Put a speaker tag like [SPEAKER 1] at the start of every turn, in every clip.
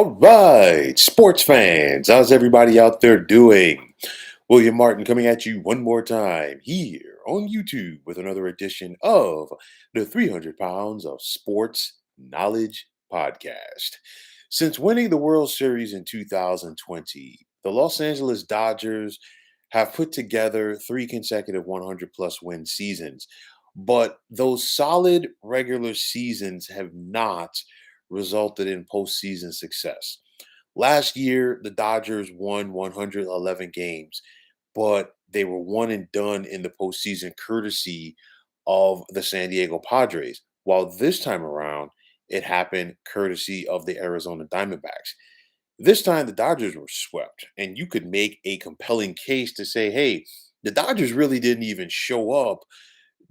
[SPEAKER 1] All right, sports fans, how's everybody out there doing? William Martin coming at you one more time here on YouTube with another edition of the 300 Pounds of Sports Knowledge podcast. Since winning the World Series in 2020, the Los Angeles Dodgers have put together three consecutive 100 plus win seasons. But those solid regular seasons have not resulted in postseason success. Last year, the Dodgers won 111 games, but they were one and done in the postseason courtesy of the San Diego Padres. While this time around, it happened courtesy of the Arizona Diamondbacks. This time, the Dodgers were swept, and you could make a compelling case to say, hey, the Dodgers really didn't even show up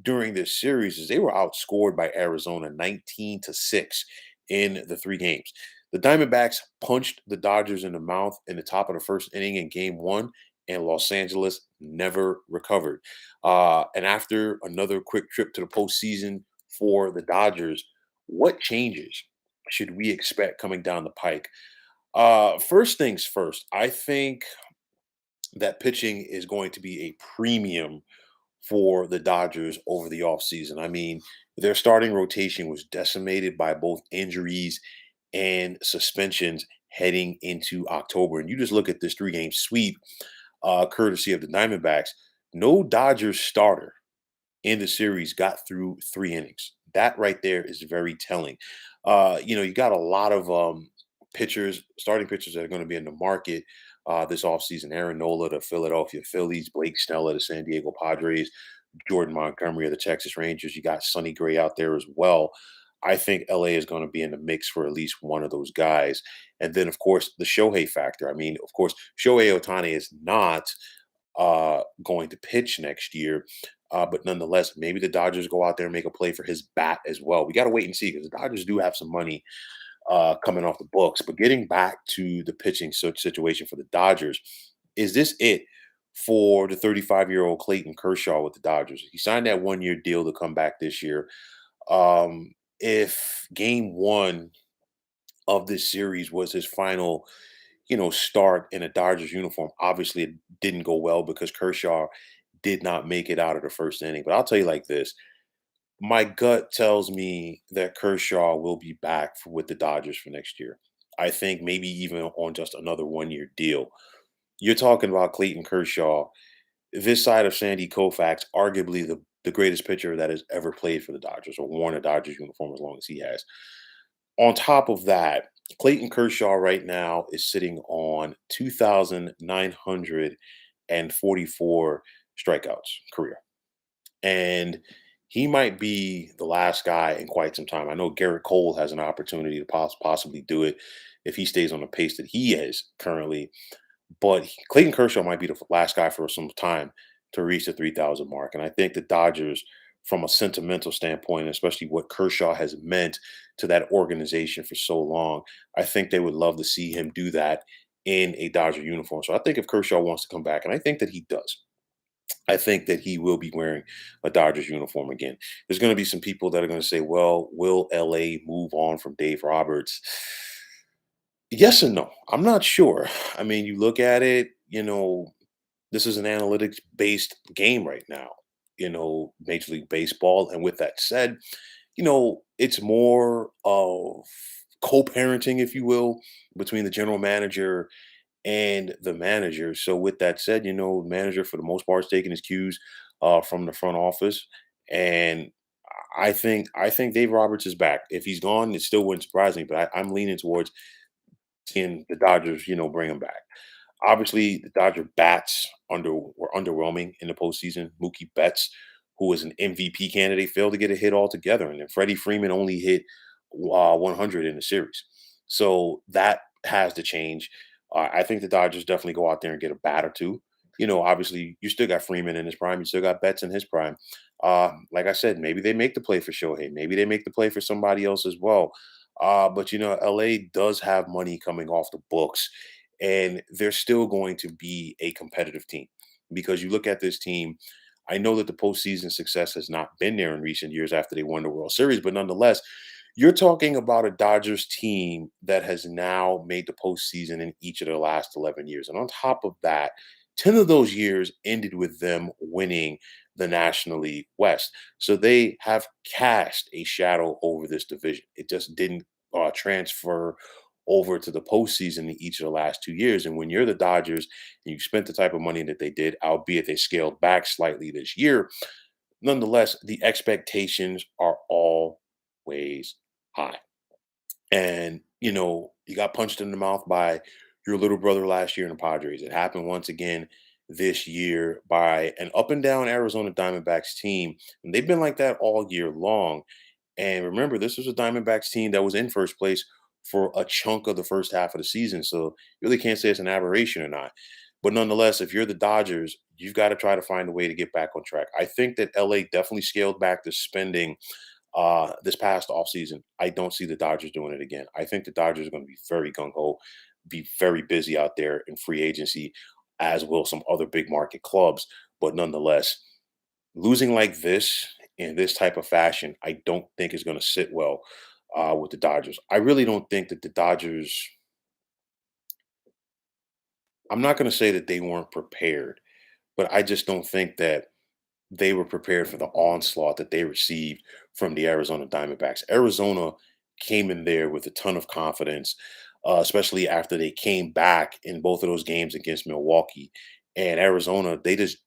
[SPEAKER 1] during this series as they were outscored by Arizona 19-6 in the three games. The Diamondbacks punched the Dodgers in the mouth in the top of the first inning in game one, and Los Angeles never recovered. And after another quick trip to the postseason for the Dodgers, what changes should we expect coming down the pike? First things first, I think that pitching is going to be a premium for the Dodgers over the offseason. I mean, their starting rotation was decimated by both injuries and suspensions heading into October. And you just look at this three-game sweep, courtesy of the Diamondbacks. No Dodgers starter in the series got through three innings. That right there is very telling. You got a lot of pitchers, starting pitchers that are going to be in the market this offseason. Aaron Nola, the Philadelphia Phillies, Blake Snell, the San Diego Padres, Jordan Montgomery of the Texas Rangers. You got Sonny Gray out there as well. I think LA is going to be in the mix for at least one of those guys. And then, of course, the Shohei factor. I mean, of course, Shohei Otani is not going to pitch next year. But nonetheless, maybe the Dodgers go out there and make a play for his bat as well. We got to wait and see because the Dodgers do have some money coming off the books. But getting back to the pitching situation for the Dodgers, is this it for the 35-year-old Clayton Kershaw with the Dodgers? He signed that 1 year deal to come back this year. If game one of this series was his final, start in a Dodgers uniform, obviously it didn't go well because Kershaw did not make it out of the first inning. But I'll tell you like this. My gut tells me that Kershaw will be back with the Dodgers for next year. I think maybe even on just another 1 year deal. You're talking about Clayton Kershaw, this side of Sandy Koufax, arguably the greatest pitcher that has ever played for the Dodgers or worn a Dodgers uniform as long as he has. On top of that, Clayton Kershaw right now is sitting on 2,944 strikeouts career. And he might be the last guy in quite some time. I know Garrett Cole has an opportunity to possibly do it if he stays on the pace that he is currently. But Clayton Kershaw might be the last guy for some time to reach the 3,000 mark. And I think the Dodgers, from a sentimental standpoint, especially what Kershaw has meant to that organization for so long, I think they would love to see him do that in a Dodger uniform. So I think if Kershaw wants to come back, and I think that he does, I think that he will be wearing a Dodgers uniform again. There's going to be some people that are going to say, well, will LA move on from Dave Roberts? Yes and no. I'm not sure. I mean, you look at it, this is an analytics based game right now, Major League Baseball. And with that said, it's more of co parenting, if you will, between the general manager and the manager. So with that said, the manager for the most part is taking his cues from the front office. And I think Dave Roberts is back. If he's gone, it still wouldn't surprise me, but I'm leaning towards seeing the Dodgers, bring him back. Obviously, the Dodger bats were underwhelming in the postseason. Mookie Betts, who was an MVP candidate, failed to get a hit altogether, and then Freddie Freeman only hit 100 in the series. So that has to change. I think the Dodgers definitely go out there and get a bat or two. Obviously, you still got Freeman in his prime. You still got Betts in his prime. Like I said, maybe they make the play for Shohei. Maybe they make the play for somebody else as well. But LA does have money coming off the books, and they're still going to be a competitive team because you look at this team. I know that the postseason success has not been there in recent years after they won the World Series, but nonetheless, You're talking about a Dodgers team that has now made the postseason in each of their last 11 years. And on top of that, 10 of those years ended with them winning the National League West. So they have cast a shadow over this division. It just didn't transfer over to the postseason in each of the last 2 years. And when you're the Dodgers and you spent the type of money that they did, albeit they scaled back slightly this year, nonetheless, the expectations are always high. And, you got punched in the mouth by your little brother last year in the Padres. It happened once again this year by an up and down Arizona Diamondbacks team. And they've been like that all year long. And remember, this was a Diamondbacks team that was in first place for a chunk of the first half of the season. So you really can't say it's an aberration or not. But nonetheless, if you're the Dodgers, you've got to try to find a way to get back on track. I think that LA definitely scaled back the spending this past offseason. I don't see the Dodgers doing it again. I think the Dodgers are going to be very gung ho, be very busy out there in free agency, as will some other big market clubs. But nonetheless, losing like this in this type of fashion, I don't think is going to sit well with the Dodgers. I really don't think that the Dodgers. I'm not going to say that they weren't prepared, but I just don't think that they were prepared for the onslaught that they received from the Arizona Diamondbacks. Arizona came in there with a ton of confidence, especially after they came back in both of those games against Milwaukee. And Arizona, they just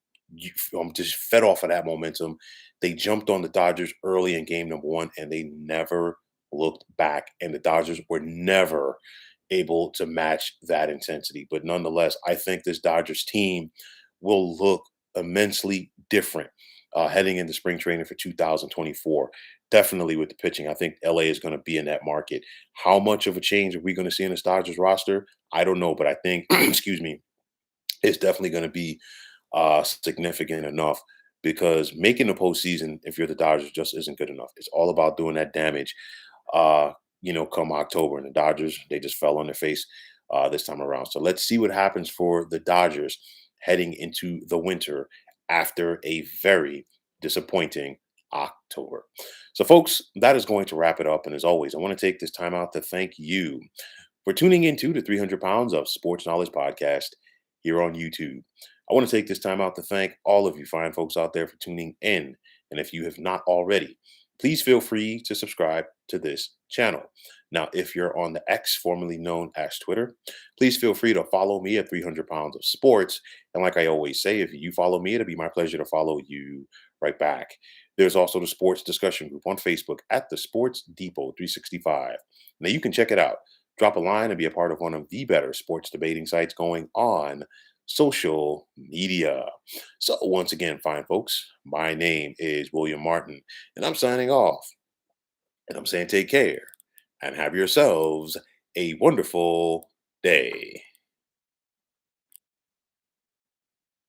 [SPEAKER 1] fed off of that momentum. They jumped on the Dodgers early in game number one, and they never looked back. And the Dodgers were never able to match that intensity. But nonetheless, I think this Dodgers team will look immensely different heading into spring training for 2024. Definitely with the pitching. I think LA is going to be in that market. How much of a change are we going to see in this Dodgers roster? I don't know, but I think, excuse me, it's definitely going to be significant enough because making the postseason, if you're the Dodgers, just isn't good enough. It's all about doing that damage, come October. And the Dodgers, they just fell on their face this time around. So let's see what happens for the Dodgers heading into the winter after a very disappointing October. So, folks, that is going to wrap it up. And as always, I want to take this time out to thank you for tuning into the 300 Pounds of Sports Knowledge podcast here on YouTube. I want to take this time out to thank all of you fine folks out there for tuning in. And if you have not already, please feel free to subscribe to this channel. Now, if you're on the X, formerly known as Twitter, please feel free to follow me at 300 Pounds of Sports. And like I always say, if you follow me, it'll be my pleasure to follow you right back. There's also the sports discussion group on Facebook at the Sports Depot 365. Now, you can check it out. Drop a line and be a part of one of the better sports debating sites going on social media. So, once again, fine folks, my name is William Martin, and I'm signing off. And I'm saying take care and have yourselves a wonderful day.